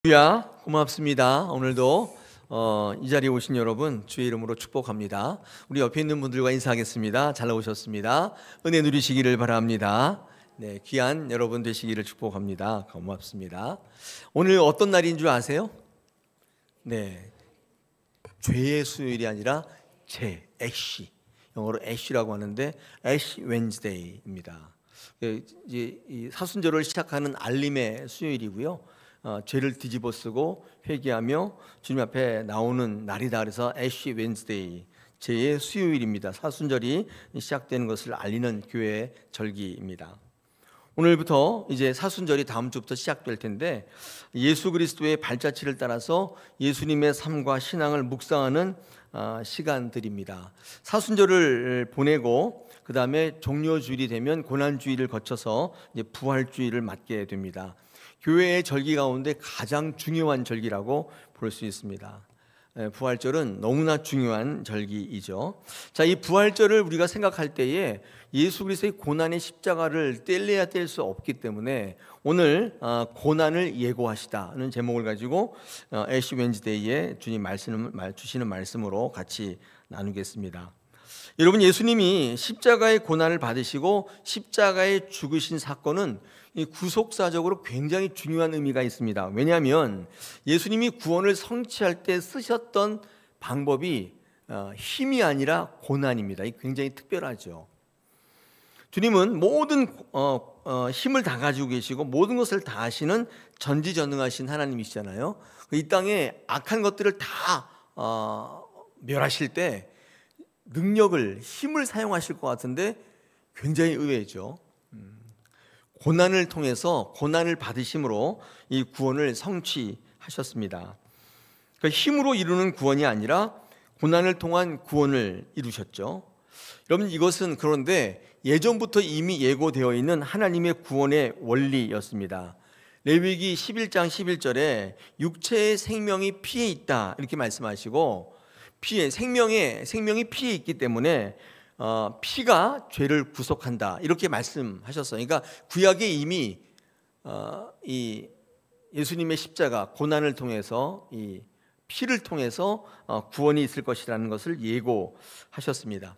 주야 고맙습니다. 오늘도 이 자리에 오신 여러분 주의 이름으로 축복합니다. 우리 옆에 있는 분들과 인사하겠습니다. 잘 나오셨습니다. 은혜 누리시기를 바랍니다. 네, 귀한 여러분 되시기를 축복합니다. 고맙습니다. 오늘 어떤 날인 줄 아세요? 네, 죄의 수요일이 아니라 애쉬, 영어로 애쉬라고 하는데 애쉬 웬즈데이입니다. 이 사순절을 시작하는 알림의 수요일이고요. 죄를 뒤집어 쓰고 회개하며 주님 앞에 나오는 날이다. 그래서 애쉬 웬즈데이, 죄의 수요일입니다. 사순절이 시작되는 것을 알리는 교회의 절기입니다. 오늘부터 이제 사순절이 다음 주부터 시작될 텐데, 예수 그리스도의 발자취를 따라서 예수님의 삶과 신앙을 묵상하는 시간들입니다. 사순절을 보내고 그 다음에 종료주일이 되면 고난주일을 거쳐서 이제 부활주일을 맞게 됩니다. 교회의 절기 가운데 가장 중요한 절기라고 볼 수 있습니다. 부활절은 너무나 중요한 절기이죠. 자, 이 부활절을 우리가 생각할 때에 예수 그리스도의 고난의 십자가를 뗄래야 뗄 수 없기 때문에 오늘 고난을 예고하시다는 제목을 가지고 애쉬 웬즈데이에 주님 주시는 말씀으로 같이 나누겠습니다. 여러분, 예수님이 십자가의 고난을 받으시고 십자가에 죽으신 사건은 이 구속사적으로 굉장히 중요한 의미가 있습니다. 왜냐하면 예수님이 구원을 성취할 때 쓰셨던 방법이 힘이 아니라 고난입니다. 이 굉장히 특별하죠. 주님은 모든 힘을 다 가지고 계시고 모든 것을 다 하시는 전지전능하신 하나님이시잖아요. 이 땅에 악한 것들을 다 멸하실 때 능력을, 힘을 사용하실 것 같은데 굉장히 의외죠. 고난을 통해서, 고난을 받으심으로 이 구원을 성취하셨습니다. 그러니까 힘으로 이루는 구원이 아니라 고난을 통한 구원을 이루셨죠. 여러분, 이것은 그런데 예전부터 이미 예고되어 있는 하나님의 구원의 원리였습니다. 레위기 11장 11절에 육체의 생명이 피에 있다 이렇게 말씀하시고, 생명이 피에 있기 때문에 피가 죄를 구속한다 이렇게 말씀하셨어요. 그러니까 구약에 이미 이 예수님의 십자가 고난을 통해서, 이 피를 통해서 구원이 있을 것이라는 것을 예고하셨습니다.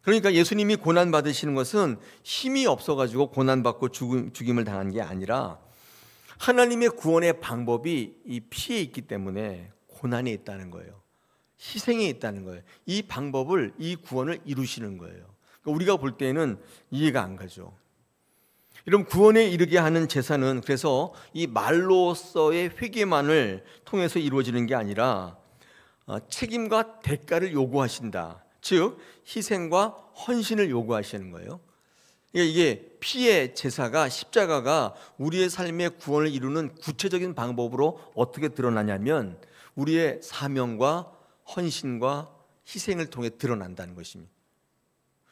그러니까 예수님이 고난 받으시는 것은 힘이 없어가지고 고난받고 죽임을 당한 게 아니라 하나님의 구원의 방법이 이 피에 있기 때문에 고난에 있다는 거예요. 희생에 있다는 거예요. 이 방법을, 이 구원을 이루시는 거예요. 그러니까 우리가 볼 때는 이해가 안 가죠. 이런 구원에 이르게 하는 제사는 그래서 이 말로서의 회개만을 통해서 이루어지는 게 아니라 책임과 대가를 요구하신다. 즉 희생과 헌신을 요구하시는 거예요. 그러니까 이게 피의 제사가, 십자가가 우리의 삶의 구원을 이루는 구체적인 방법으로 어떻게 드러나냐면 우리의 사명과 헌신과 희생을 통해 드러난다는 것입니다.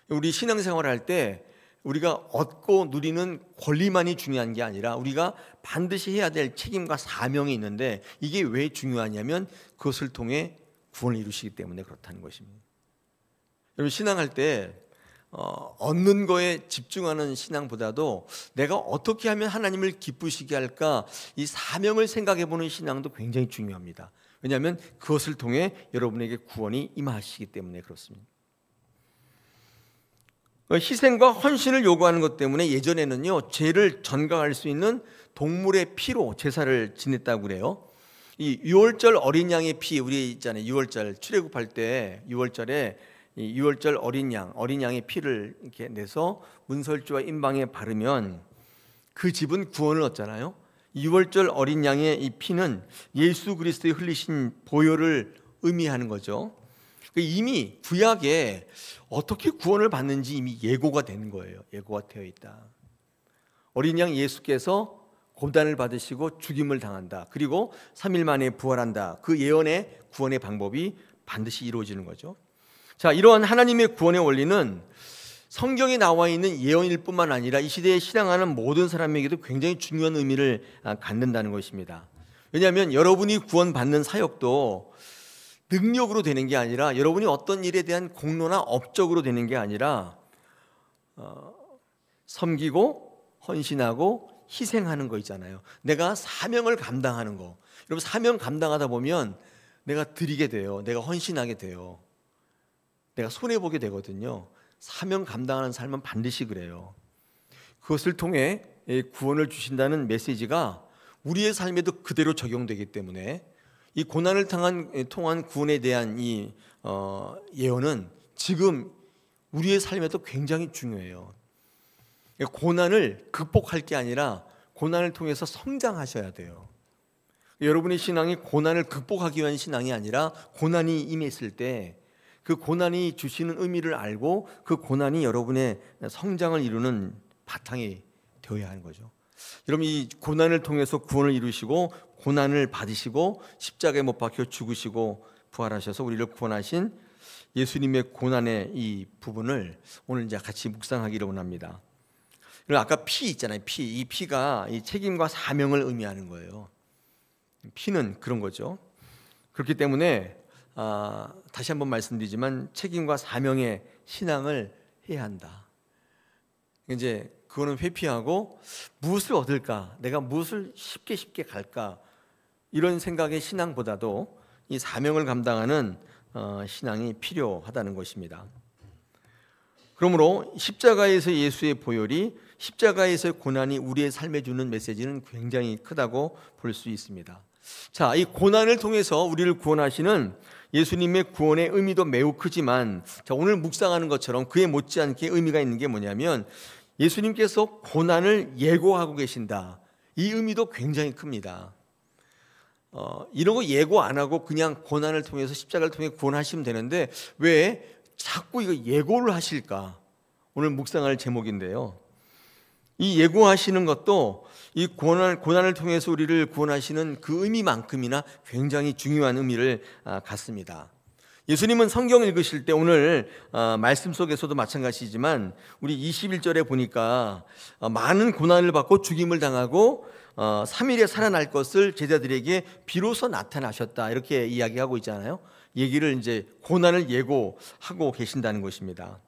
우리 신앙생활을 할 때 우리가 얻고 누리는 권리만이 중요한 게 아니라 우리가 반드시 해야 될 책임과 사명이 있는데, 이게 왜 중요하냐면 그것을 통해 구원을 이루시기 때문에 그렇다는 것입니다. 여러분, 신앙할 때 얻는 거에 집중하는 신앙보다도 내가 어떻게 하면 하나님을 기쁘시게 할까, 이 사명을 생각해 보는 신앙도 굉장히 중요합니다. 왜냐하면 그것을 통해 여러분에게 구원이 임하시기 때문에 그렇습니다. 희생과 헌신을 요구하는 것 때문에 예전에는요, 죄를 전가할 수 있는 동물의 피로 제사를 지냈다고 그래요. 이 유월절 어린 양의 피, 우리 있잖아요, 유월절 출애굽할 때 유월절에 이 유월절 어린 양의 피를 이렇게 내서 문설주와 임방에 바르면 그 집은 구원을 얻잖아요. 유월절 어린 양의 이 피는 예수 그리스도의 흘리신 보혈을 의미하는 거죠. 이미 구약에 어떻게 구원을 받는지 이미 예고가 된 거예요. 예고가 되어 있다. 어린 양 예수께서 고난을 받으시고 죽임을 당한다. 그리고 3일 만에 부활한다. 그 예언의 구원의 방법이 반드시 이루어지는 거죠. 자, 이러한 하나님의 구원의 원리는 성경에 나와 있는 예언일 뿐만 아니라 이 시대에 신앙하는 모든 사람에게도 굉장히 중요한 의미를 갖는다는 것입니다. 왜냐하면 여러분이 구원받는 사역도 능력으로 되는 게 아니라, 여러분이 어떤 일에 대한 공로나 업적으로 되는 게 아니라 섬기고 헌신하고 희생하는 거 있잖아요. 내가 사명을 감당하는 거, 여러분, 사명 감당하다 보면 내가 드리게 돼요. 내가 헌신하게 돼요. 내가 손해보게 되거든요. 사명 감당하는 삶은 반드시 그래요. 그것을 통해 구원을 주신다는 메시지가 우리의 삶에도 그대로 적용되기 때문에 이 고난을 통한 구원에 대한 이 예언은 지금 우리의 삶에도 굉장히 중요해요. 고난을 극복할 게 아니라 고난을 통해서 성장하셔야 돼요. 여러분의 신앙이 고난을 극복하기 위한 신앙이 아니라 고난이 임했을 때 그 고난이 주시는 의미를 알고 그 고난이 여러분의 성장을 이루는 바탕이 되어야 하는 거죠. 여러분, 이 고난을 통해서 구원을 이루시고 고난을 받으시고 십자가에 못 박혀 죽으시고 부활하셔서 우리를 구원하신 예수님의 고난의 이 부분을 오늘 이제 같이 묵상하기를 원합니다. 아까 피 있잖아요. 이 피가 이 책임과 사명을 의미하는 거예요. 피는 그런 거죠. 그렇기 때문에 다시 한번 말씀드리지만 책임과 사명의 신앙을 해야 한다. 이제 그거는 회피하고 무엇을 얻을까? 내가 무엇을 쉽게 갈까? 이런 생각의 신앙보다도 이 사명을 감당하는 신앙이 필요하다는 것입니다. 그러므로 십자가에서 예수의 보혈이, 십자가에서의 고난이 우리의 삶에 주는 메시지는 굉장히 크다고 볼 수 있습니다. 자, 이 고난을 통해서 우리를 구원하시는 예수님의 구원의 의미도 매우 크지만, 자, 오늘 묵상하는 것처럼 그에 못지않게 의미가 있는 게 뭐냐면 예수님께서 고난을 예고하고 계신다. 이 의미도 굉장히 큽니다. 이런 거 예고 안 하고 그냥 고난을 통해서 십자가를 통해 구원하시면 되는데 왜 자꾸 이거 예고를 하실까? 오늘 묵상할 제목인데요. 이 예고하시는 것도 이 고난을 통해서 우리를 구원하시는 그 의미만큼이나 굉장히 중요한 의미를 갖습니다. 예수님은 성경 읽으실 때 오늘 말씀 속에서도 마찬가지지만 우리 21절에 보니까 많은 고난을 받고 죽임을 당하고 3일에 살아날 것을 제자들에게 비로소 나타나셨다, 이렇게 이야기하고 있잖아요. 얘기를 이제 고난을 예고하고 계신다는 것입니다.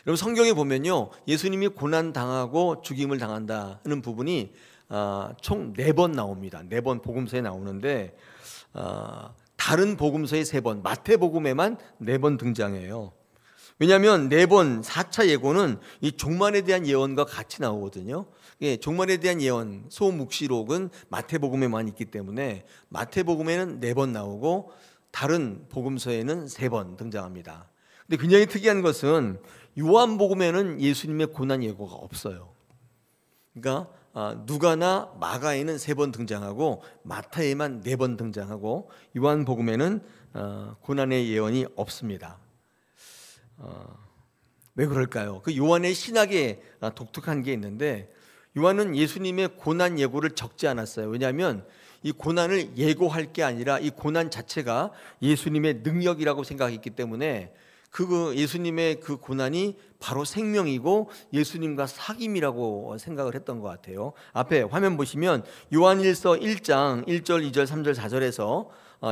여러분, 성경에 보면요, 예수님이 고난 당하고 죽임을 당한다는 부분이 총 4번 나옵니다. 4번 복음서에 나오는데 다른 복음서에 3번, 마태복음에만 4번 등장해요. 왜냐하면 4번 4차 예고는 이 종말에 대한 예언과 같이 나오거든요. 종말에 대한 예언, 소묵시록은 마태복음에만 있기 때문에 마태복음에는 4번 나오고 다른 복음서에는 3번 등장합니다. 근데 굉장히 특이한 것은 요한복음에는 예수님의 고난 예고가 없어요. 그러니까 누가나 마가에는 3번 등장하고 마타에만 4번 등장하고 요한복음에는 고난의 예언이 없습니다. 왜 그럴까요? 그 요한의 신학에 독특한 게 있는데 요한은 예수님의 고난 예고를 적지 않았어요. 왜냐하면 이 고난을 예고할 게 아니라 이 고난 자체가 예수님의 능력이라고 생각했기 때문에 그 예수님의 그 고난이 바로 생명이고 예수님과 사귐이라고 생각을 했던 것 같아요. 앞에 화면 보시면 요한일서 1장 1절, 2절, 3절, 4절에서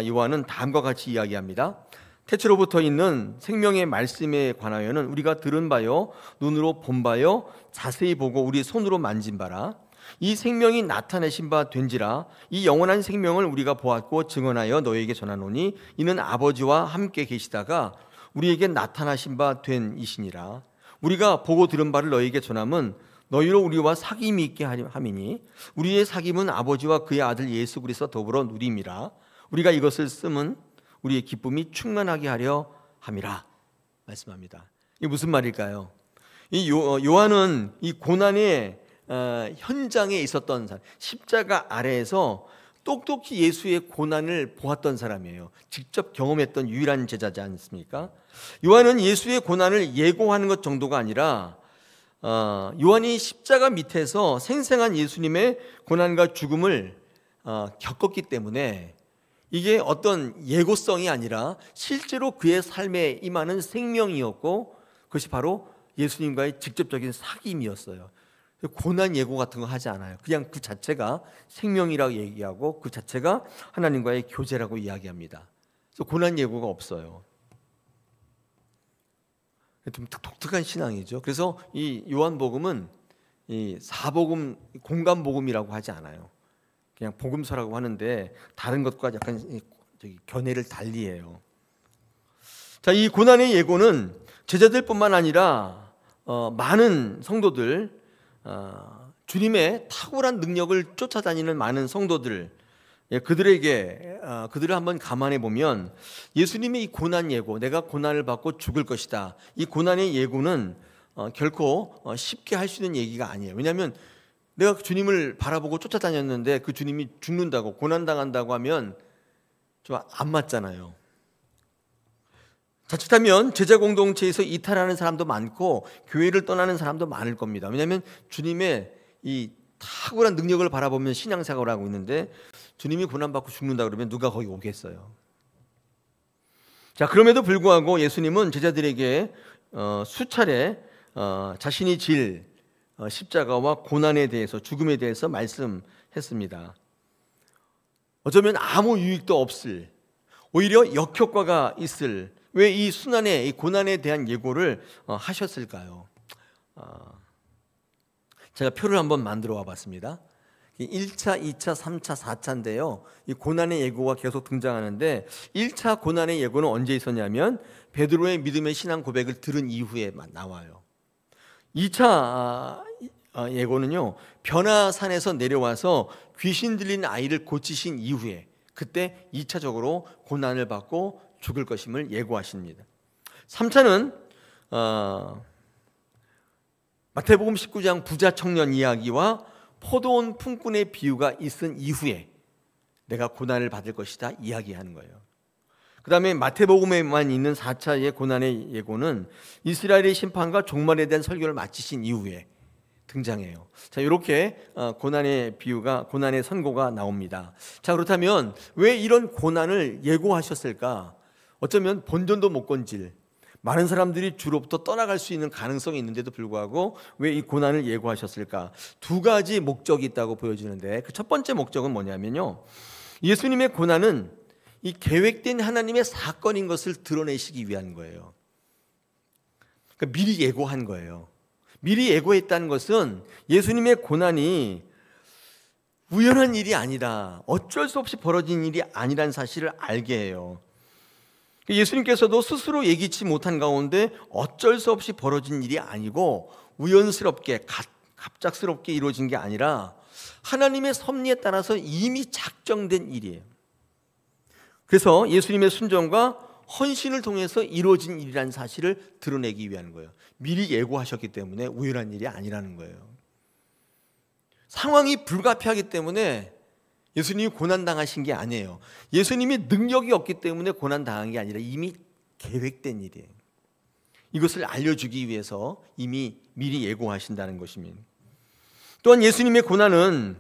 요한은 다음과 같이 이야기합니다. 태초로부터 있는 생명의 말씀에 관하여는 우리가 들은 바요, 눈으로 본 바요, 자세히 보고 우리 손으로 만진 바라. 이 생명이 나타내신 바 된지라. 이 영원한 생명을 우리가 보았고 증언하여 너희에게 전하노니 이는 아버지와 함께 계시다가 우리에게 나타나신 바 된 이시니라. 우리가 보고 들은 바를 너희에게 전함은 너희로 우리와 사귐이 있게 함이니 우리의 사귐은 아버지와 그의 아들 예수 그리스도 더불어 누림이라. 우리가 이것을 쓰면 우리의 기쁨이 충만하게 하려 함이라 말씀합니다. 이게 무슨 말일까요? 이 요한은 이 고난의 현장에 있었던 사람, 십자가 아래에서 똑똑히 예수의 고난을 보았던 사람이에요. 직접 경험했던 유일한 제자지 않습니까? 요한은 예수의 고난을 예고하는 것 정도가 아니라 요한이 십자가 밑에서 생생한 예수님의 고난과 죽음을 겪었기 때문에 이게 어떤 예고성이 아니라 실제로 그의 삶에 임하는 생명이었고 그것이 바로 예수님과의 직접적인 사귐이었어요. 고난 예고 같은 거 하지 않아요. 그냥 그 자체가 생명이라고 얘기하고 그 자체가 하나님과의 교제라고 이야기합니다. 그래서 고난 예고가 없어요. 좀 독특한 신앙이죠. 그래서 이 요한복음은 이 사복음, 공간복음이라고 하지 않아요. 그냥 복음서라고 하는데 다른 것과 약간 견해를 달리해요. 자, 이 고난의 예고는 제자들뿐만 아니라 많은 성도들, 주님의 탁월한 능력을 쫓아다니는 많은 성도들, 그들을 한번 감안해 보면 예수님의 이 고난 예고, 내가 고난을 받고 죽을 것이다, 이 고난의 예고는 결코 쉽게 할 수 있는 얘기가 아니에요. 왜냐하면 내가 주님을 바라보고 쫓아다녔는데 그 주님이 죽는다고, 고난당한다고 하면 좀 안 맞잖아요. 자칫하면 제자 공동체에서 이탈하는 사람도 많고 교회를 떠나는 사람도 많을 겁니다. 왜냐하면 주님의 이 탁월한 능력을 바라보면 신앙생활을 하고 있는데 주님이 고난받고 죽는다 그러면 누가 거기 오겠어요? 자, 그럼에도 불구하고 예수님은 제자들에게 수차례 자신이 질 십자가와 고난에 대해서, 죽음에 대해서 말씀했습니다. 어쩌면 아무 유익도 없을, 오히려 역효과가 있을, 왜 이 순환의, 이 고난에 대한 예고를 하셨을까요? 제가 표를 한번 만들어 와 봤습니다. 1차, 2차, 3차, 4차인데요. 이 고난의 예고가 계속 등장하는데 1차 고난의 예고는 언제 있었냐면 베드로의 믿음의 신앙 고백을 들은 이후에 나와요. 2차 예고는요, 변화산에서 내려와서 귀신 들린 아이를 고치신 이후에, 그때 2차적으로 고난을 받고 죽을 것임을 예고하십니다. 3차는 마태복음 19장 부자 청년 이야기와 포도원 품꾼의 비유가 있은 이후에 내가 고난을 받을 것이다 이야기하는 거예요. 그 다음에 마태복음에만 있는 4차의 고난의 예고는 이스라엘의 심판과 종말에 대한 설교를 마치신 이후에 등장해요. 자, 이렇게 고난의 비유가, 고난의 선고가 나옵니다. 자, 그렇다면 왜 이런 고난을 예고하셨을까? 어쩌면 본전도 못 건질, 많은 사람들이 주로부터 떠나갈 수 있는 가능성이 있는데도 불구하고 왜 이 고난을 예고하셨을까? 두 가지 목적이 있다고 보여지는데, 그 첫 번째 목적은 뭐냐면요, 예수님의 고난은 이 계획된 하나님의 사건인 것을 드러내시기 위한 거예요. 그러니까 미리 예고한 거예요. 미리 예고했다는 것은 예수님의 고난이 우연한 일이 아니라, 어쩔 수 없이 벌어진 일이 아니라는 사실을 알게 해요. 예수님께서도 스스로 예기치 못한 가운데 어쩔 수 없이 벌어진 일이 아니고 우연스럽게, 갑작스럽게 이루어진 게 아니라 하나님의 섭리에 따라서 이미 작정된 일이에요. 그래서 예수님의 순종과 헌신을 통해서 이루어진 일이라는 사실을 드러내기 위한 거예요. 미리 예고하셨기 때문에 우연한 일이 아니라는 거예요. 상황이 불가피하기 때문에 예수님이 고난당하신 게 아니에요. 예수님이 능력이 없기 때문에 고난당한 게 아니라 이미 계획된 일이에요. 이것을 알려주기 위해서 이미 미리 예고하신다는 것입니다. 또한 예수님의 고난은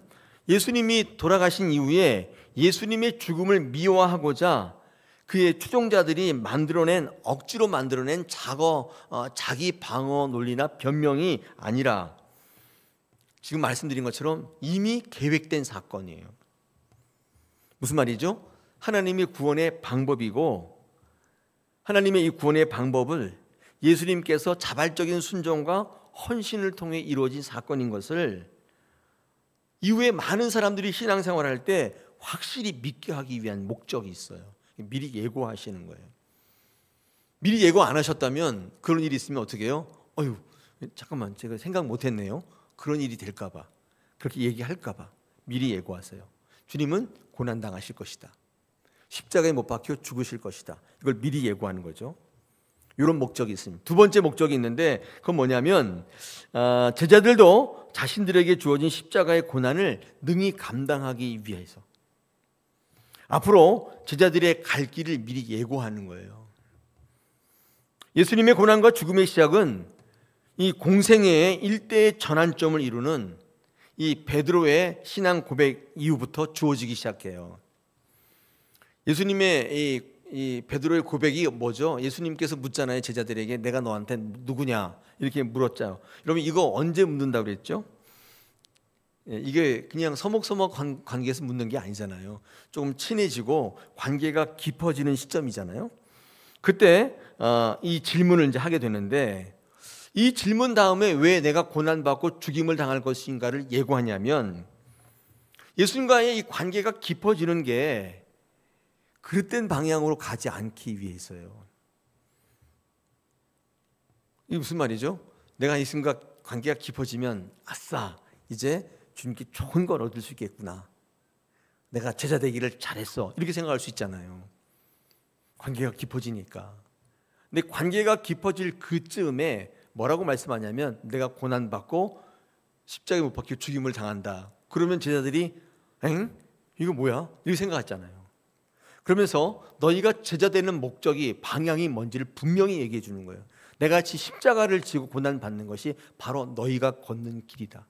예수님이 돌아가신 이후에 예수님의 죽음을 미화하고자 그의 추종자들이 억지로 만들어낸 자기 방어 논리나 변명이 아니라 지금 말씀드린 것처럼 이미 계획된 사건이에요. 무슨 말이죠? 하나님의 구원의 방법이고, 하나님의 이 구원의 방법을 예수님께서 자발적인 순종과 헌신을 통해 이루어진 사건인 것을 이후에 많은 사람들이 신앙생활할 때 확실히 믿게 하기 위한 목적이 있어요. 미리 예고하시는 거예요. 미리 예고 안 하셨다면 그런 일이 있으면 어떻게 해요? 잠깐만, 제가 생각 못했네요. 그런 일이 될까 봐, 그렇게 얘기할까 봐 미리 예고하세요. 주님은 고난당하실 것이다, 십자가에 못 박혀 죽으실 것이다, 이걸 미리 예고하는 거죠. 이런 목적이 있습니다. 두 번째 목적이 있는데 그건 뭐냐면 제자들도 자신들에게 주어진 십자가의 고난을 능히 감당하기 위해서 앞으로 제자들의 갈 길을 미리 예고하는 거예요. 예수님의 고난과 죽음의 시작은 이 공생애의 일대의 전환점을 이루는 이 베드로의 신앙 고백 이후부터 주어지기 시작해요. 예수님의 이 베드로의 고백이 뭐죠? 예수님께서 묻잖아요, 제자들에게. 내가 너한테 누구냐? 이렇게 물었잖아요. 여러분, 이거 언제 묻는다고 그랬죠? 이게 그냥 서먹서먹 관계에서 묻는 게 아니잖아요. 조금 친해지고 관계가 깊어지는 시점이잖아요. 그때 이 질문을 이제 하게 되는데, 이 질문 다음에 왜 내가 고난받고 죽임을 당할 것인가를 예고하냐면, 예수님과의 이 관계가 깊어지는 게 그릇된 방향으로 가지 않기 위해서요. 이게 무슨 말이죠? 내가 예수님과 관계가 깊어지면 아싸, 이제 주님께 좋은 걸 얻을 수 있겠구나, 내가 제자 되기를 잘했어, 이렇게 생각할 수 있잖아요. 관계가 깊어지니까. 근데 관계가 깊어질 그쯤에 뭐라고 말씀하냐면, 내가 고난받고 십자가에 못 박혀 죽임을 당한다. 그러면 제자들이 엥? 이거 뭐야? 이렇게 생각했잖아요. 그러면서 너희가 제자 되는 목적이, 방향이 뭔지를 분명히 얘기해 주는 거예요. 내가 십자가를 지고 고난받는 것이 바로 너희가 걷는 길이다.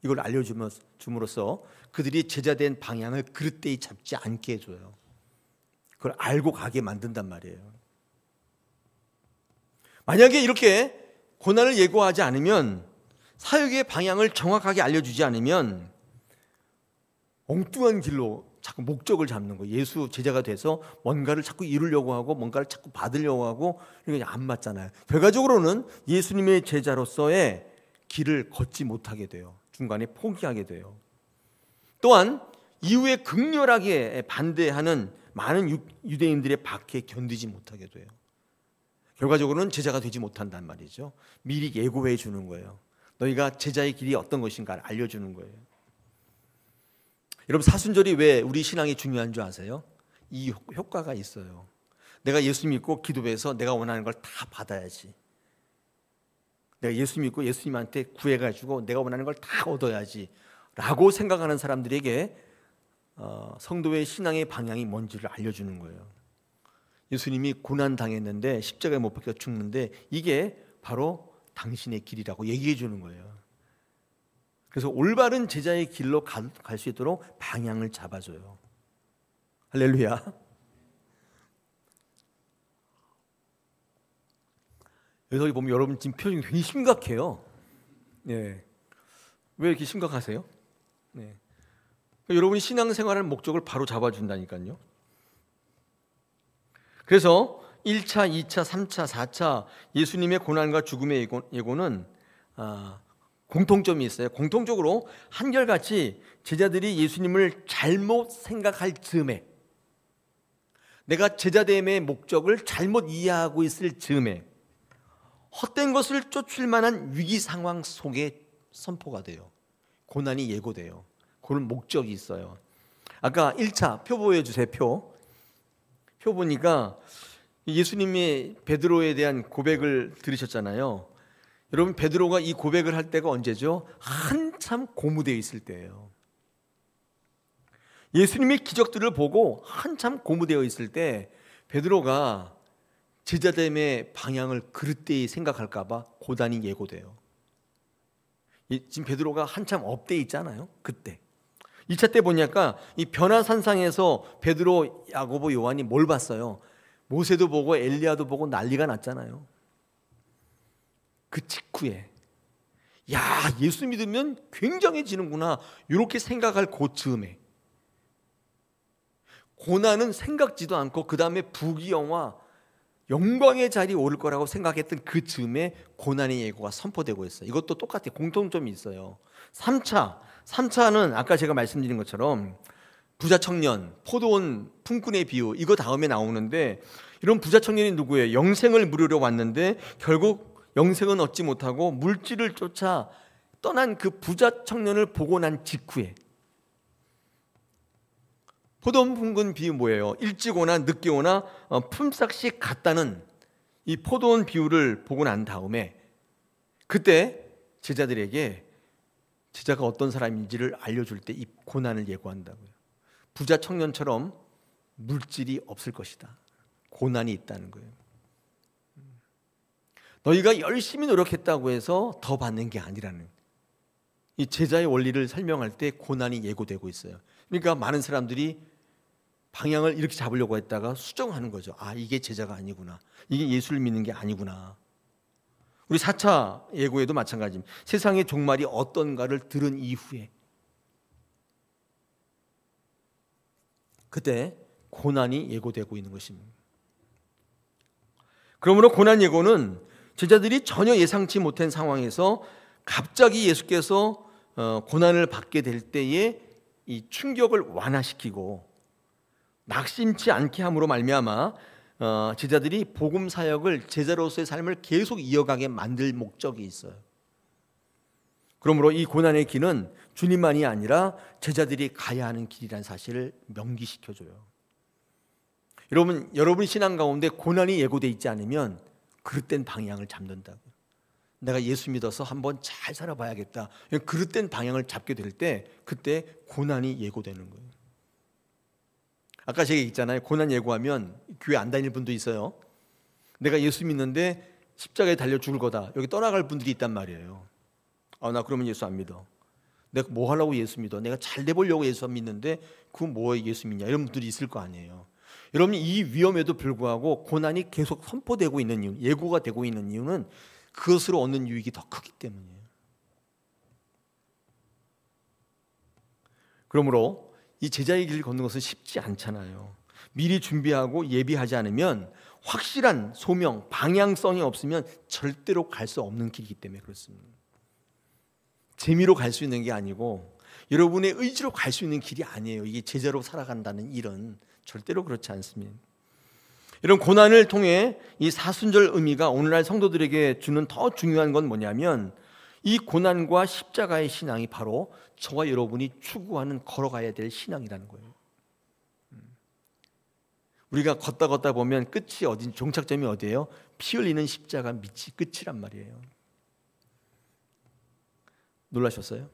이걸 알려줌으로써 그들이 제자된 방향을 그릇되이 잡지 않게 해줘요. 그걸 알고 가게 만든단 말이에요. 만약에 이렇게 고난을 예고하지 않으면, 사역의 방향을 정확하게 알려주지 않으면 엉뚱한 길로 자꾸 목적을 잡는 거예요. 예수 제자가 돼서 뭔가를 자꾸 이루려고 하고 뭔가를 자꾸 받으려고 하고, 이게 안 맞잖아요. 결과적으로는 예수님의 제자로서의 길을 걷지 못하게 돼요. 중간에 포기하게 돼요. 또한 이후에 극렬하게 반대하는 많은 유대인들의 박해에 견디지 못하게 돼요. 결과적으로는 제자가 되지 못한단 말이죠. 미리 예고해 주는 거예요. 너희가 제자의 길이 어떤 것인가를 알려주는 거예요. 여러분, 사순절이 왜 우리 신앙이 중요한 줄 아세요? 이 효과가 있어요. 내가 예수 믿고 기도해서 내가 원하는 걸 다 받아야지, 내가 예수 믿고 예수님한테 구해가지고 내가 원하는 걸 다 얻어야지 라고 생각하는 사람들에게 성도의 신앙의 방향이 뭔지를 알려주는 거예요. 예수님이 고난당했는데 십자가에 못 박혀 죽는데 이게 바로 당신의 길이라고 얘기해 주는 거예요. 그래서 올바른 제자의 길로 갈 수 있도록 방향을 잡아줘요. 할렐루야. 여기 보면 여러분 지금 표정이 굉장히 심각해요. 네. 왜 이렇게 심각하세요? 네. 여러분이 신앙생활의 목적을 바로 잡아준다니까요. 그래서 1차, 2차, 3차, 4차 예수님의 고난과 죽음의 예고는 공통점이 있어요. 공통적으로 한결같이 제자들이 예수님을 잘못 생각할 즈음에, 내가 제자됨의 목적을 잘못 이해하고 있을 즈음에 헛된 것을 쫓을 만한 위기 상황 속에 선포가 돼요. 고난이 예고돼요. 그런 목적이 있어요. 아까 1차 표 보여주세요. 표 보니까 예수님이 베드로에 대한 고백을 들으셨잖아요. 여러분, 베드로가 이 고백을 할 때가 언제죠? 한참 고무되어 있을 때예요. 예수님의 기적들을 보고 한참 고무되어 있을 때 베드로가 제자됨의 방향을 그릇되이 생각할까 봐 고난이 예고돼요. 지금 베드로가 한참 업돼 있잖아요. 그때 2차 때 보니까 이 변화산상에서 베드로, 야고보, 요한이 뭘 봤어요? 모세도 보고 엘리야도 보고 난리가 났잖아요. 그 직후에 야, 예수 믿으면 굉장해지는구나 이렇게 생각할 그 즈음에 고난은 생각지도 않고 그 다음에 부귀영화 영광의 자리에 오를 거라고 생각했던 그 즈음에 고난의 예고가 선포되고 있어요. 이것도 똑같아요. 공통점이 있어요. 3차는 아까 제가 말씀드린 것처럼 부자 청년, 포도원 품꾼의 비유, 이거 다음에 나오는데, 이런 부자 청년이 누구예요? 영생을 물으러 왔는데 결국 영생은 얻지 못하고 물질을 쫓아 떠난 그 부자 청년을 보고 난 직후에, 포도원 품꾼 비유 뭐예요? 일찍 오나 늦게 오나 품삯이 같다는 이 포도원 비유를 보고 난 다음에 그때 제자들에게 제자가 어떤 사람인지를 알려줄 때 이 고난을 예고한다고요. 부자 청년처럼 물질이 없을 것이다. 고난이 있다는 거예요. 너희가 열심히 노력했다고 해서 더 받는 게 아니라는, 이 제자의 원리를 설명할 때 고난이 예고되고 있어요. 그러니까 많은 사람들이 방향을 이렇게 잡으려고 했다가 수정하는 거죠. 아, 이게 제자가 아니구나, 이게 예수를 믿는 게 아니구나. 우리 4차 예고에도 마찬가지입니다. 세상의 종말이 어떤가를 들은 이후에 그때 고난이 예고되고 있는 것입니다. 그러므로 고난 예고는 제자들이 전혀 예상치 못한 상황에서 갑자기 예수께서 고난을 받게 될 때에 이 충격을 완화시키고 낙심치 않게 함으로 말미암아 제자들이 복음 사역을 제자로서의 삶을 계속 이어가게 만들 목적이 있어요. 그러므로 이 고난의 길은 주님만이 아니라 제자들이 가야 하는 길이라는 사실을 명기시켜줘요. 여러분 신앙 가운데 고난이 예고되어 있지 않으면 그릇된 방향을 잡는다고요. 내가 예수 믿어서 한번 잘 살아봐야겠다. 그릇된 방향을 잡게 될 때 그때 고난이 예고되는 거예요. 아까 제가 있잖아요. 고난 예고하면 교회 안 다닐 분도 있어요. 내가 예수 믿는데 십자가에 달려 죽을 거다. 여기 떠나갈 분들이 있단 말이에요. 나 그러면 예수 안 믿어. 내가 뭐 하려고 예수 믿어? 내가 잘 돼보려고 예수 믿는데 그건 뭐 예수 믿냐? 이런 분들이 있을 거 아니에요. 여러분, 이 위험에도 불구하고 고난이 계속 선포되고 있는 이유, 예고가 되고 있는 이유는 그것으로 얻는 유익이 더 크기 때문이에요. 그러므로 이 제자의 길을 걷는 것은 쉽지 않잖아요. 미리 준비하고 예비하지 않으면 확실한 소명, 방향성이 없으면 절대로 갈 수 없는 길이기 때문에 그렇습니다. 재미로 갈 수 있는 게 아니고 여러분의 의지로 갈 수 있는 길이 아니에요. 이게 제자로 살아간다는 일은 절대로 그렇지 않습니다. 이런 고난을 통해 이 사순절 의미가 오늘날 성도들에게 주는 더 중요한 건 뭐냐면 이 고난과 십자가의 신앙이 바로 저와 여러분이 추구하는 걸어가야 될 신앙이라는 거예요. 우리가 걷다 보면 끝이 어딘, 종착점이 어디예요? 피 흘리는 십자가 밑이 끝이란 말이에요. 놀라셨어요?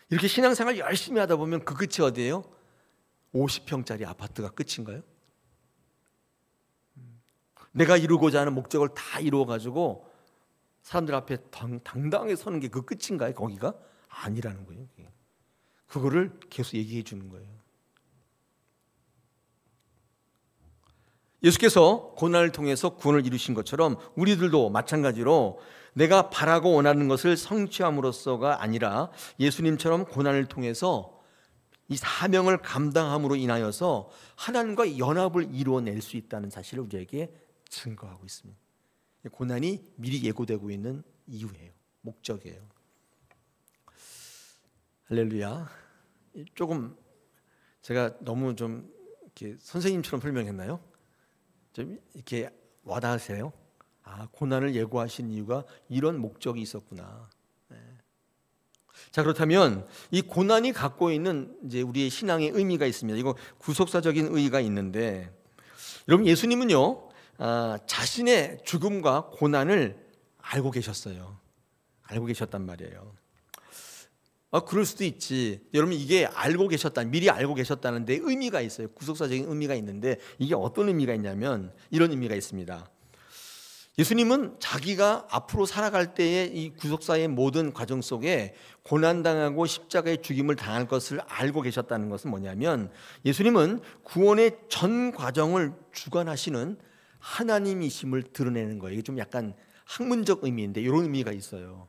이렇게 신앙생활 열심히 하다 보면 그 끝이 어디예요? 50평짜리 아파트가 끝인가요? 내가 이루고자 하는 목적을 다 이루어가지고 사람들 앞에 당당하게 서는 게 그 끝인가요? 거기가? 아니라는 거예요. 그거를 계속 얘기해 주는 거예요. 예수께서 고난을 통해서 구원을 이루신 것처럼 우리들도 마찬가지로 내가 바라고 원하는 것을 성취함으로써가 아니라 예수님처럼 고난을 통해서 이 사명을 감당함으로 인하여서 하나님과 연합을 이루어낼 수 있다는 사실을 우리에게 증거하고 있습니다. 고난이 미리 예고되고 있는 이유예요. 목적이에요. 할렐루야. 조금 제가 너무 좀 이렇게 선생님처럼 설명했나요? 좀 이렇게 와닿으세요? 고난을 예고하신 이유가 이런 목적이 있었구나. 네. 자, 그렇다면 이 고난이 갖고 있는 이제 우리의 신앙의 의미가 있습니다. 이거 구속사적인 의의가 있는데, 여러분 예수님은요 자신의 죽음과 고난을 알고 계셨어요. 알고 계셨단 말이에요. 그럴 수도 있지. 여러분 이게 알고 계셨다, 미리 알고 계셨다는 데 의미가 있어요. 구속사적인 의미가 있는데 이게 어떤 의미가 있냐면 이런 의미가 있습니다. 예수님은 자기가 앞으로 살아갈 때의 이 구속사의 모든 과정 속에 고난당하고 십자가의 죽임을 당할 것을 알고 계셨다는 것은 뭐냐면 예수님은 구원의 전 과정을 주관하시는 하나님이심을 드러내는 거예요. 이게 좀 약간 학문적 의미인데 이런 의미가 있어요.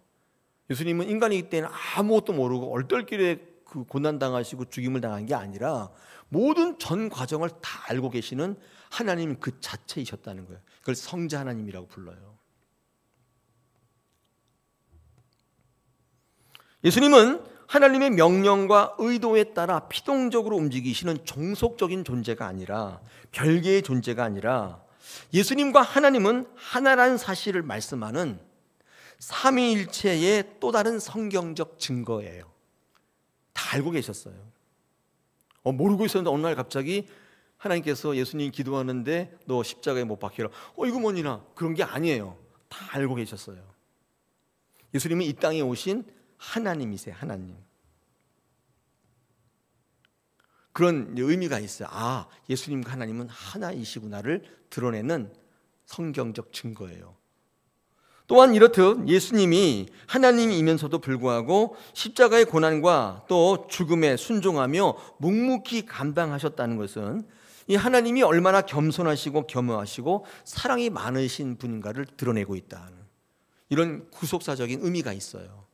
예수님은 인간이기 때문에 아무것도 모르고 얼떨결에 그 고난당하시고 죽임을 당한 게 아니라 모든 전 과정을 다 알고 계시는 하나님 그 자체이셨다는 거예요. 그걸 성자 하나님이라고 불러요. 예수님은 하나님의 명령과 의도에 따라 피동적으로 움직이시는 종속적인 존재가 아니라, 별개의 존재가 아니라 예수님과 하나님은 하나라는 사실을 말씀하는 삼위일체의 또 다른 성경적 증거예요. 다 알고 계셨어요. 모르고 있었는데 어느 날 갑자기 하나님께서 예수님 기도하는데 너 십자가에 못 박혀라. 이거 뭐니나, 그런 게 아니에요. 다 알고 계셨어요. 예수님은 이 땅에 오신 하나님이세요. 하나님. 그런 의미가 있어요. 예수님과 하나님은 하나이시구나를 드러내는 성경적 증거예요. 또한 이렇듯 예수님이 하나님이면서도 불구하고 십자가의 고난과 또 죽음에 순종하며 묵묵히 감당하셨다는 것은 이 하나님이 얼마나 겸손하시고 겸허하시고 사랑이 많으신 분인가를 드러내고 있다. 이런 구속사적인 의미가 있어요.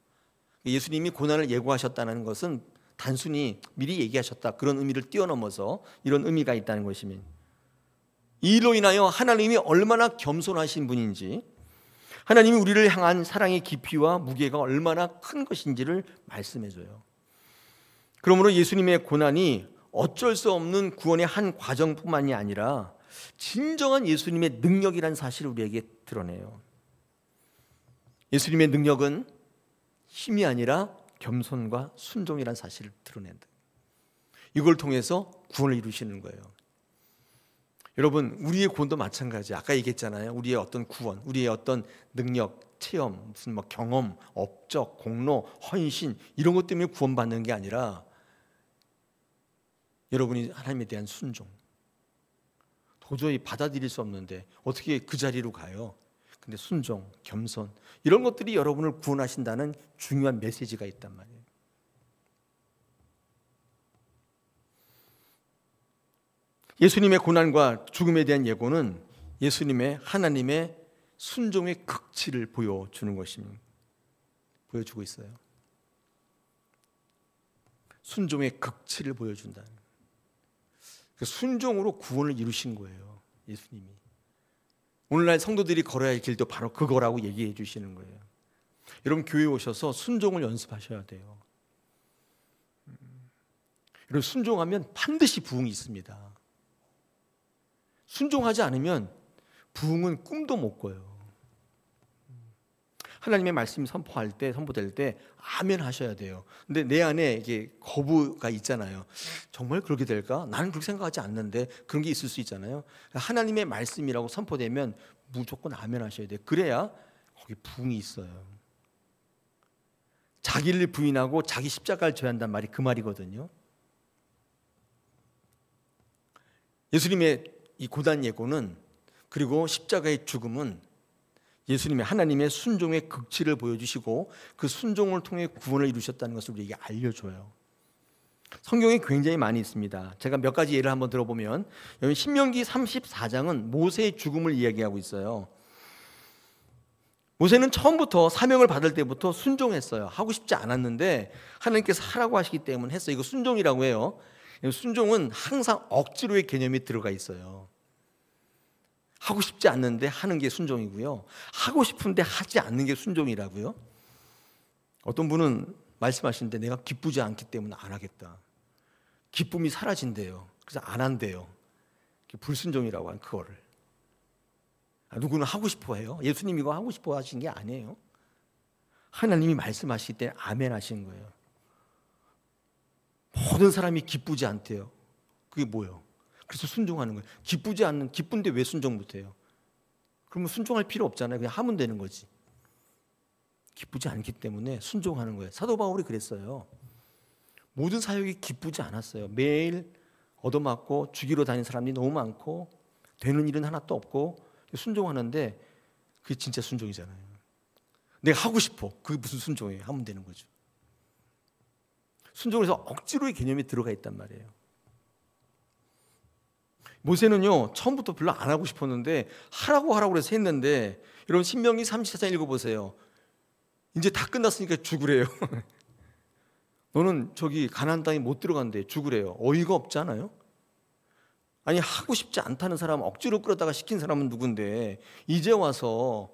예수님이 고난을 예고하셨다는 것은 단순히 미리 얘기하셨다, 그런 의미를 뛰어넘어서 이런 의미가 있다는 것입니다. 이 일로 인하여 하나님이 얼마나 겸손하신 분인지, 하나님이 우리를 향한 사랑의 깊이와 무게가 얼마나 큰 것인지를 말씀해줘요. 그러므로 예수님의 고난이 어쩔 수 없는 구원의 한 과정뿐만이 아니라 진정한 예수님의 능력이라는 사실을 우리에게 드러내요. 예수님의 능력은 힘이 아니라 겸손과 순종이라는 사실을 드러낸다. 이걸 통해서 구원을 이루시는 거예요. 여러분, 우리의 구원도 마찬가지예요. 아까 얘기했잖아요. 우리의 어떤 구원, 우리의 어떤 능력, 체험, 무슨 뭐 경험, 업적, 공로, 헌신 이런 것 때문에 구원받는 게 아니라 여러분이 하나님에 대한 순종. 도저히 받아들일 수 없는데 어떻게 그 자리로 가요? 근데 순종, 겸손 이런 것들이 여러분을 구원하신다는 중요한 메시지가 있단 말이에요. 예수님의 고난과 죽음에 대한 예고는 예수님의 하나님의 순종의 극치를 보여주는 것입니다. 보여주고 있어요. 순종의 극치를 보여준다. 그 순종으로 구원을 이루신 거예요. 예수님이. 오늘날 성도들이 걸어야 할 길도 바로 그거라고 얘기해 주시는 거예요. 여러분, 교회에 오셔서 순종을 연습하셔야 돼요. 여러분, 순종하면 반드시 부흥이 있습니다. 순종하지 않으면 부흥은 꿈도 못 꿔요. 하나님의 말씀이 선포될 때 아멘 하셔야 돼요. 근데 내 안에 이게 거부가 있잖아요. 정말 그렇게 될까? 나는 그렇게 생각하지 않는데 그런 게 있을 수 있잖아요. 하나님의 말씀이라고 선포되면 무조건 아멘 하셔야 돼요. 그래야 거기 부흥이 있어요. 자기를 부인하고 자기 십자가를 져야 한다는 말이 그 말이거든요. 예수님의 이 고단 예고는, 그리고 십자가의 죽음은 예수님의 하나님의 순종의 극치를 보여주시고 그 순종을 통해 구원을 이루셨다는 것을 우리에게 알려줘요. 성경에 굉장히 많이 있습니다. 제가 몇 가지 예를 한번 들어보면, 여기 신명기 34장은 모세의 죽음을 이야기하고 있어요. 모세는 처음부터 사명을 받을 때부터 순종했어요. 하고 싶지 않았는데 하나님께서 하라고 하시기 때문에 했어요. 이거 순종이라고 해요. 순종은 항상 억지로의 개념이 들어가 있어요. 하고 싶지 않는데 하는 게 순종이고요. 하고 싶은데 하지 않는 게 순종이라고요. 어떤 분은 말씀하시는데 내가 기쁘지 않기 때문에 안 하겠다. 기쁨이 사라진대요. 그래서 안 한대요. 불순종이라고 한 그거를. 누구는 하고 싶어 해요. 예수님이 이거 하고 싶어 하신 게 아니에요. 하나님이 말씀하실 때 아멘 하신 거예요. 모든 사람이 기쁘지 않대요. 그게 뭐예요? 그래서 순종하는 거예요. 기쁜데 왜 순종 못해요? 그러면 순종할 필요 없잖아요. 그냥 하면 되는 거지. 기쁘지 않기 때문에 순종하는 거예요. 사도 바울이 그랬어요. 모든 사역이 기쁘지 않았어요. 매일 얻어맞고 죽이러 다니는 사람이 너무 많고 되는 일은 하나도 없고 순종하는데 그게 진짜 순종이잖아요. 내가 하고 싶어. 그게 무슨 순종이에요? 하면 되는 거죠. 순종에서 억지로의 개념이 들어가 있단 말이에요. 모세는요, 처음부터 별로 안 하고 싶었는데 하라고 그래서 했는데, 여러분 신명기 34장 읽어보세요. 이제 다 끝났으니까 죽으래요. 너는 저기 가나안 땅에 못 들어간대. 죽으래요. 어이가 없잖아요. 아니, 하고 싶지 않다는 사람 억지로 끌었다가 시킨 사람은 누군데 이제 와서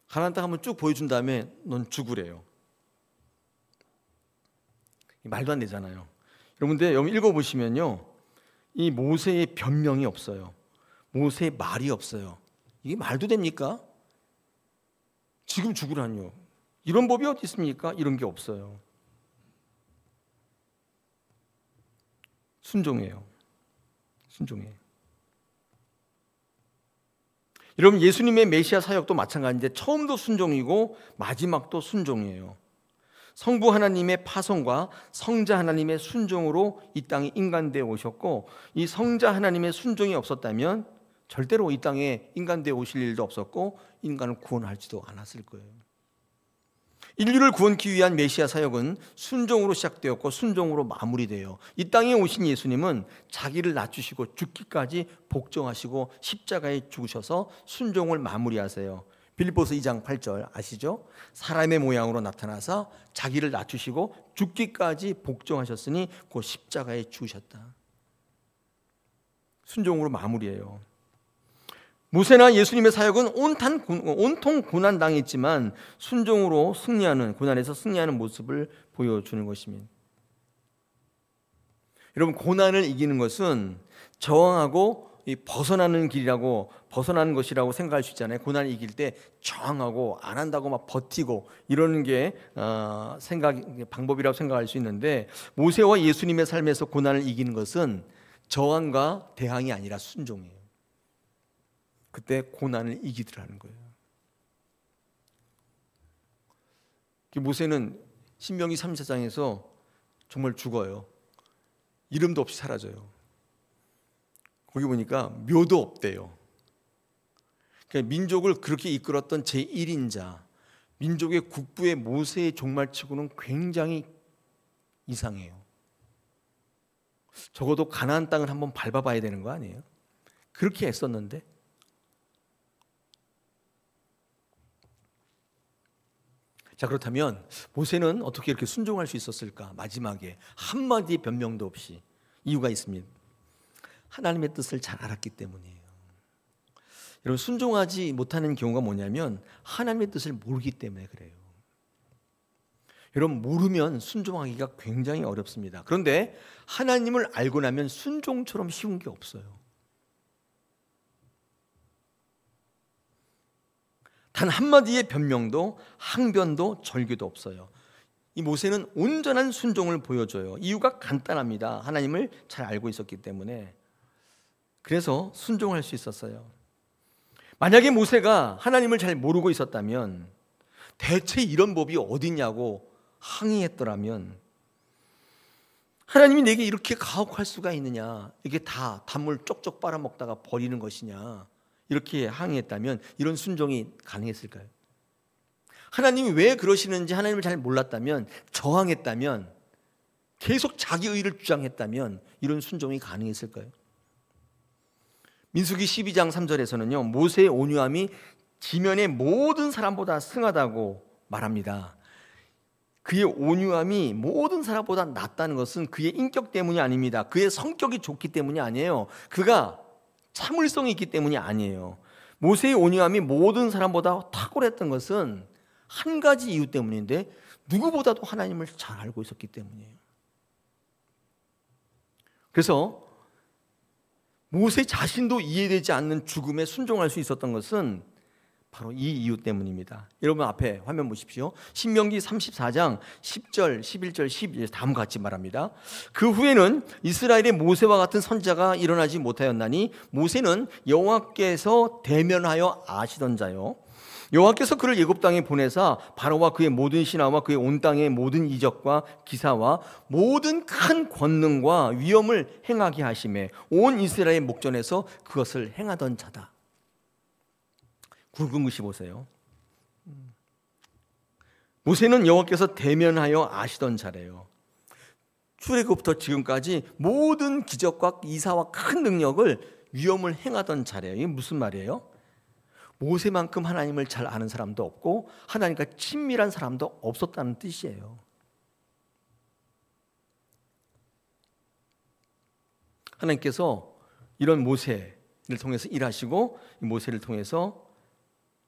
가나안 땅 한번 쭉 보여준 다음에 넌 죽으래요. 말도 안 되잖아요. 여러분들 여기 읽어보시면요, 이 모세의 변명이 없어요. 모세의 말이 없어요. 이게 말도 됩니까? 지금 죽으라니요. 이런 법이 어디 있습니까? 이런 게 없어요. 순종해요. 순종해. 여러분, 예수님의 메시아 사역도 마찬가지인데 처음도 순종이고 마지막도 순종이에요. 성부 하나님의 파송과 성자 하나님의 순종으로 이 땅에 인간되어 오셨고, 이 성자 하나님의 순종이 없었다면 절대로 이 땅에 인간되어 오실 일도 없었고 인간을 구원할지도 않았을 거예요. 인류를 구원하기 위한 메시아 사역은 순종으로 시작되었고 순종으로 마무리돼요. 이 땅에 오신 예수님은 자기를 낮추시고 죽기까지 복종하시고 십자가에 죽으셔서 순종을 마무리하세요. 빌립보서 2장 8절 아시죠? 사람의 모양으로 나타나서 자기를 낮추시고 죽기까지 복종하셨으니 그 십자가에 죽으셨다. 순종으로 마무리해요. 모세나 예수님의 사역은 온통 고난당했지만 순종으로 승리하는, 고난에서 승리하는 모습을 보여주는 것입니다. 여러분, 고난을 이기는 것은 저항하고 벗어나는 길이라고, 벗어나는 것이라고 생각할 수 있잖아요. 고난을 이길 때 저항하고 안 한다고 막 버티고 이러는 게 방법이라고 생각할 수 있는데, 모세와 예수님의 삶에서 고난을 이기는 것은 저항과 대항이 아니라 순종이에요. 그때 고난을 이기더라는 거예요. 모세는 신명기 34장에서 정말 죽어요. 이름도 없이 사라져요. 거기 보니까 묘도 없대요. 그러니까 민족을 그렇게 이끌었던 제1인자, 민족의 국부의 모세의 종말치고는 굉장히 이상해요. 적어도 가나안 땅을 한번 밟아봐야 되는 거 아니에요? 그렇게 애썼는데. 자, 그렇다면 모세는 어떻게 이렇게 순종할 수 있었을까? 마지막에 한마디의 변명도 없이. 이유가 있습니다. 하나님의 뜻을 잘 알았기 때문이에요. 여러분, 순종하지 못하는 경우가 뭐냐면 하나님의 뜻을 모르기 때문에 그래요. 여러분, 모르면 순종하기가 굉장히 어렵습니다. 그런데 하나님을 알고 나면 순종처럼 쉬운 게 없어요. 단 한마디의 변명도 항변도 절규도 없어요. 이 모세는 온전한 순종을 보여줘요. 이유가 간단합니다. 하나님을 잘 알고 있었기 때문에. 그래서 순종할 수 있었어요. 만약에 모세가 하나님을 잘 모르고 있었다면, 대체 이런 법이 어딨냐고 항의했더라면, 하나님이 내게 이렇게 가혹할 수가 있느냐, 이게 다 단물 쪽쪽 빨아먹다가 버리는 것이냐, 이렇게 항의했다면 이런 순종이 가능했을까요? 하나님이 왜 그러시는지 하나님을 잘 몰랐다면, 저항했다면, 계속 자기 의를 주장했다면 이런 순종이 가능했을까요? 민수기 12장 3절에서는요, 모세의 온유함이 지면의 모든 사람보다 승하다고 말합니다. 그의 온유함이 모든 사람보다 낫다는 것은 그의 인격 때문이 아닙니다. 그의 성격이 좋기 때문이 아니에요. 그가 참을성이 있기 때문이 아니에요. 모세의 온유함이 모든 사람보다 탁월했던 것은 한 가지 이유 때문인데, 누구보다도 하나님을 잘 알고 있었기 때문이에요. 그래서 모세 자신도 이해되지 않는 죽음에 순종할 수 있었던 것은 바로 이 이유 때문입니다. 여러분, 앞에 화면 보십시오. 신명기 34장 10절, 11절, 12절 다음과 같이 말합니다. 그 후에는 이스라엘의 모세와 같은 선지자가 일어나지 못하였나니, 모세는 여호와께서 대면하여 아시던 자요, 여호와께서 그를 애굽 땅에 보내사 바로와 그의 모든 신하와 그의 온 땅의 모든 이적과 기사와 모든 큰 권능과 위엄을 행하게 하심에 온 이스라엘 목전에서 그것을 행하던 자다. 굵은 글씨 보세요. 모세는 여호와께서 대면하여 아시던 자래요. 출애굽부터 지금까지 모든 기적과 이사와 큰 능력을, 위엄을 행하던 자래요. 이게 무슨 말이에요? 모세만큼 하나님을 잘 아는 사람도 없고 하나님과 친밀한 사람도 없었다는 뜻이에요. 하나님께서 이런 모세를 통해서 일하시고, 이 모세를 통해서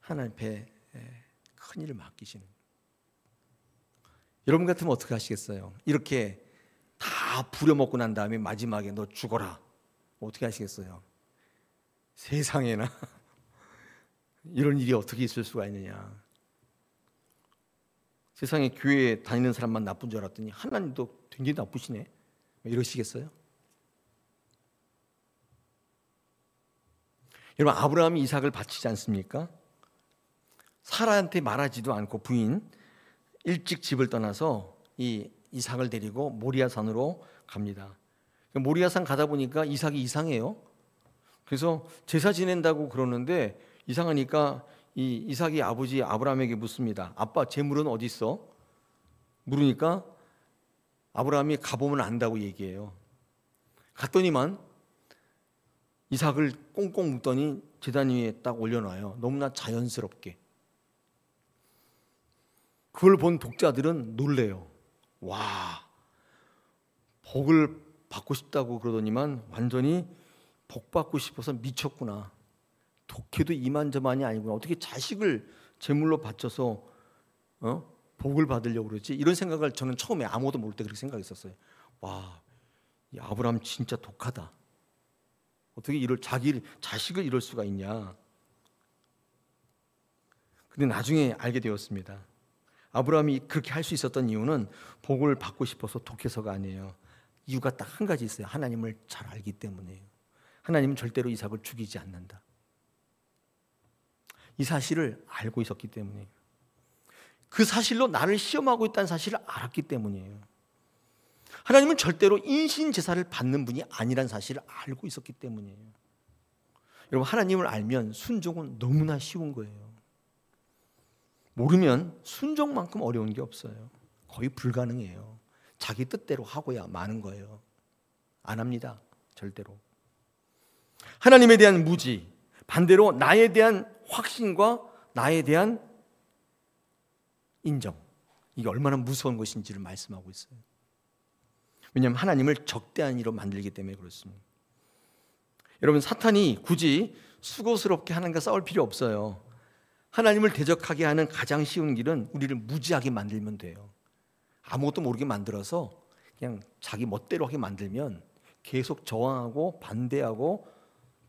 하나님 앞에 큰 일을 맡기시는. 여러분 같으면 어떻게 하시겠어요? 이렇게 다 부려먹고 난 다음에 마지막에 너 죽어라, 어떻게 하시겠어요? 세상에나 이런 일이 어떻게 있을 수가 있느냐. 세상에 교회에 다니는 사람만 나쁜 줄 알았더니 하나님도 굉장히 나쁘시네, 이러시겠어요? 여러분, 아브라함이 이삭을 바치지 않습니까? 사라한테 말하지도 않고 부인 일찍 집을 떠나서 이 이삭을 데리고 모리아산으로 갑니다. 모리아산 가다 보니까 이삭이 이상해요. 그래서 제사 지낸다고 그러는데 이상하니까 이 이삭이 아버지 아브라함에게 묻습니다. 아빠, 재물은 어디 있어? 물으니까 아브라함이 가보면 안다고 얘기해요. 갔더니만 이삭을 꽁꽁 묶더니 제단 위에 딱 올려놔요. 너무나 자연스럽게. 그걸 본 독자들은 놀래요. 와, 복을 받고 싶다고 그러더니만 완전히 복 받고 싶어서 미쳤구나. 독해도 이만저만이 아니구나. 어떻게 자식을 제물로 바쳐서 복을 받으려고 그러지? 이런 생각을 저는 처음에 아무것도 모를 때 그렇게 생각했었어요. 와, 이 아브라함 진짜 독하다. 어떻게 이럴 자식을 이럴 수가 있냐. 근데 나중에 알게 되었습니다. 아브라함이 그렇게 할 수 있었던 이유는 복을 받고 싶어서 독해서가 아니에요. 이유가 딱 한 가지 있어요. 하나님을 잘 알기 때문이에요. 하나님은 절대로 이삭을 죽이지 않는다. 이 사실을 알고 있었기 때문이에요. 그 사실로 나를 시험하고 있다는 사실을 알았기 때문이에요. 하나님은 절대로 인신 제사를 받는 분이 아니란 사실을 알고 있었기 때문이에요. 여러분, 하나님을 알면 순종은 너무나 쉬운 거예요. 모르면 순종만큼 어려운 게 없어요. 거의 불가능해요. 자기 뜻대로 하고야 마는 거예요. 안 합니다. 절대로. 하나님에 대한 무지, 반대로 나에 대한 확신과 나에 대한 인정, 이게 얼마나 무서운 것인지를 말씀하고 있어요. 왜냐하면 하나님을 적대한 이로 만들기 때문에 그렇습니다. 여러분, 사탄이 굳이 수고스럽게 하나님과 싸울 필요 없어요. 하나님을 대적하게 하는 가장 쉬운 길은 우리를 무지하게 만들면 돼요. 아무것도 모르게 만들어서 그냥 자기 멋대로 하게 만들면 계속 저항하고 반대하고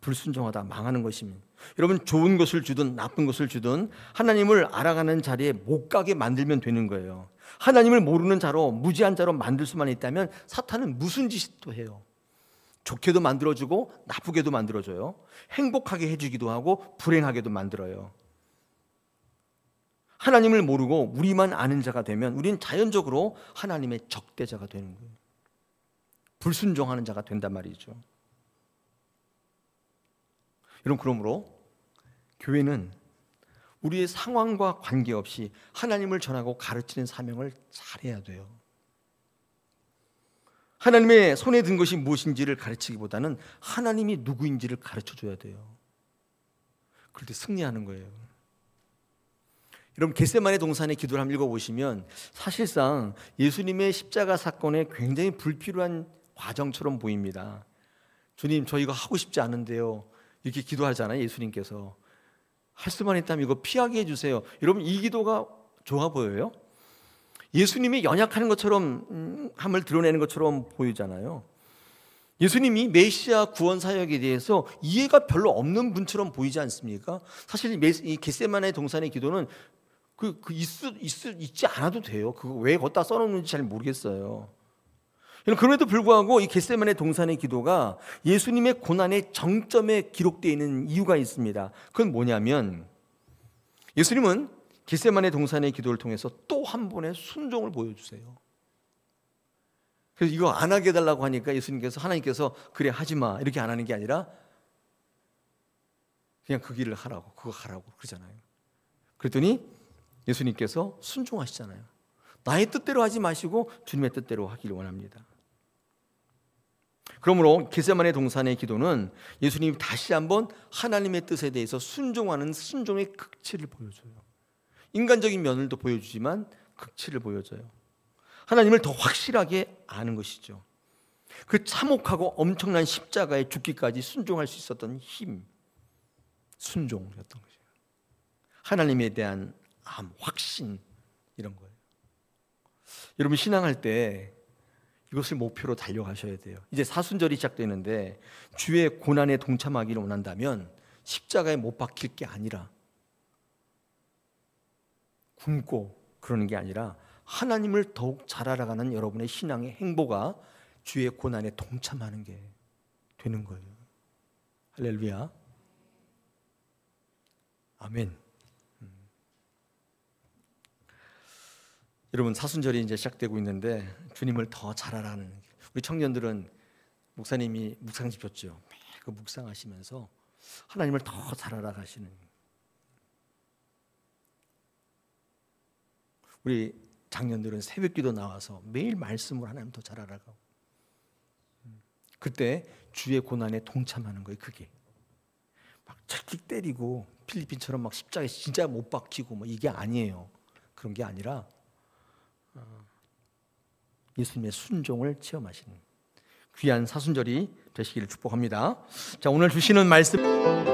불순종하다 망하는 것입니다. 여러분, 좋은 것을 주든 나쁜 것을 주든 하나님을 알아가는 자리에 못 가게 만들면 되는 거예요. 하나님을 모르는 자로, 무지한 자로 만들 수만 있다면 사탄은 무슨 짓도 해요. 좋게도 만들어주고 나쁘게도 만들어줘요. 행복하게 해주기도 하고 불행하게도 만들어요. 하나님을 모르고 우리만 아는 자가 되면 우리는 자연적으로 하나님의 적대자가 되는 거예요. 불순종하는 자가 된단 말이죠. 여러분, 그러므로 교회는 우리의 상황과 관계없이 하나님을 전하고 가르치는 사명을 잘해야 돼요. 하나님의 손에 든 것이 무엇인지를 가르치기보다는 하나님이 누구인지를 가르쳐줘야 돼요. 그럴 때 승리하는 거예요. 여러분, 겟세마네 동산의 기도를 한번 읽어보시면 사실상 예수님의 십자가 사건에 굉장히 불필요한 과정처럼 보입니다. 주님, 저 이거 하고 싶지 않은데요, 이렇게 기도하잖아요. 예수님께서 할 수만 있다면 이거 피하게 해주세요. 여러분, 이 기도가 좋아 보여요? 예수님이 연약하는 것처럼 함을 드러내는 것처럼 보이잖아요. 예수님이 메시아 구원 사역에 대해서 이해가 별로 없는 분처럼 보이지 않습니까? 사실 이 겟세마네 동산의 기도는 있지 않아도 돼요. 그거 왜 거기다 써놓는지 잘 모르겠어요. 그럼에도 불구하고 이 겟세마네 동산의 기도가 예수님의 고난의 정점에 기록되어 있는 이유가 있습니다. 그건 뭐냐면 예수님은 겟세마네 동산의 기도를 통해서 또 한 번의 순종을 보여주세요. 그래서 이거 안 하게 해달라고 하니까 하나님께서 그래 하지 마 이렇게 안 하는 게 아니라 그냥 그 길을 하라고, 그거 하라고 그러잖아요. 그랬더니 예수님께서 순종하시잖아요. 나의 뜻대로 하지 마시고 주님의 뜻대로 하기를 원합니다. 그러므로 겟세마네 동산의 기도는 예수님이 다시 한번 하나님의 뜻에 대해서 순종하는 순종의 극치를 보여줘요. 인간적인 면을도 보여주지만 극치를 보여줘요. 하나님을 더 확실하게 아는 것이죠. 그 참혹하고 엄청난 십자가에 죽기까지 순종할 수 있었던 힘, 순종이었던 거죠. 하나님에 대한 암, 확신, 이런 거예요. 여러분, 신앙할 때 이것을 목표로 달려가셔야 돼요. 이제 사순절이 시작되는데 주의 고난에 동참하기를 원한다면 십자가에 못 박힐 게 아니라 굶고 그러는 게 아니라 하나님을 더욱 잘 알아가는 여러분의 신앙의 행보가 주의 고난에 동참하는 게 되는 거예요. 할렐루야. 아멘. 여러분, 사순절이 이제 시작되고 있는데 주님을 더 잘 알아가는, 우리 청년들은 목사님이 묵상집 줬죠. 매일 묵상하시면서 하나님을 더 잘 알아가시는, 우리 장년들은 새벽기도 나와서 매일 말씀으로 하나님 더 잘 알아가고, 그때 주의 고난에 동참하는 거예요. 그게 막 찰킥 때리고 필리핀처럼 막 십자가에 진짜 못 박히고 뭐 이게 아니에요. 그런 게 아니라 예수님의 순종을 체험하시는 귀한 사순절이 되시기를 축복합니다. 자, 오늘 주시는 말씀